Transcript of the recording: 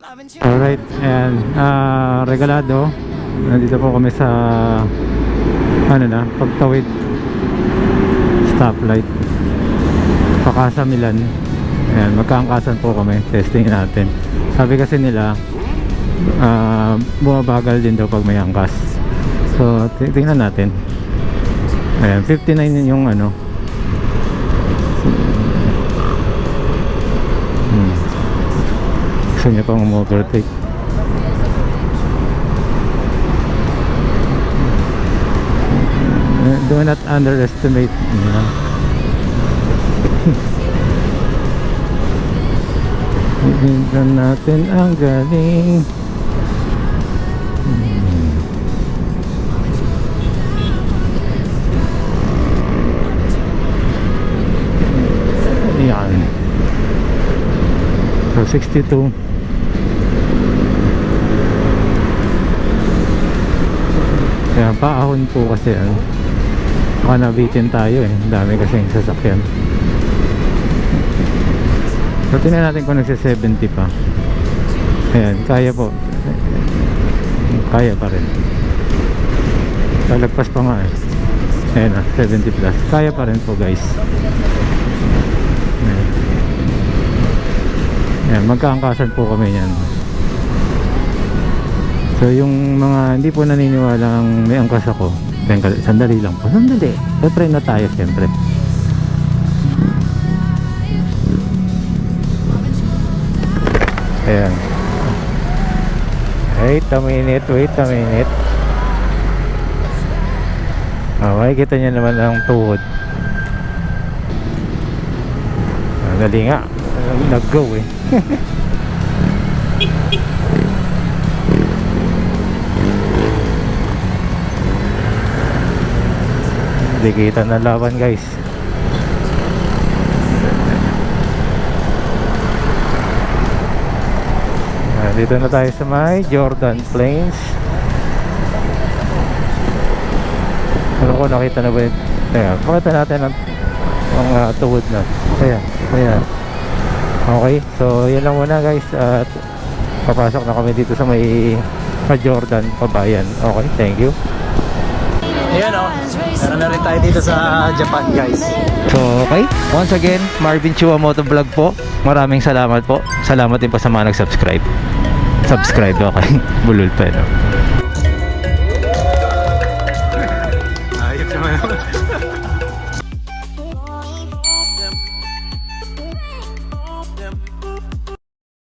Alright, and Regalado. Nandito po kami sa pagtawid stoplight Pakasa Milan. Ayan, magkaangkasan po kami. Testing natin. Sabi kasi nila bumabagal din daw pag may angkas. So tingnan natin. Ayan, 59 yung gusto niya pang overtake. Do not underestimate. Tingnan natin ang galing. Yan. So 62. Kaya paahon po kasi baka nabitin tayo eh. Dami kasing sasakyan. So tingnan natin kung nagsa-70 pa. Ayan, kaya po. Kaya pa rin. Talagpas pa nga eh. Ayan 70 plus. Kaya pa rin po guys. Ayan. Ayan, magkaangkasan po kami yan. So yung mga hindi po naniniwalang may angkas ako, sandali lang po. Sandali. Try na tayo siyempre. Ayan. Wait a minute. Makikita nyo naman ang tuhod. Dali nga. Nag-go eh. Dikitan na laban guys. Dito na tayo sa may Jordan Plains. Ano ko nakita na ba yun? Teka, pakita natin ang tuhod na. Ayan. Okay, so yun lang muna guys. At papasok na kami dito sa may Jordan Pabayan. Okay, thank you. Ayan meron na rin tayo dito sa Japan guys. So okay, once again Marvin Chua Motovlog po. Maraming salamat po. Salamat din po sa mga nag-subscribe. Okay, bulol pa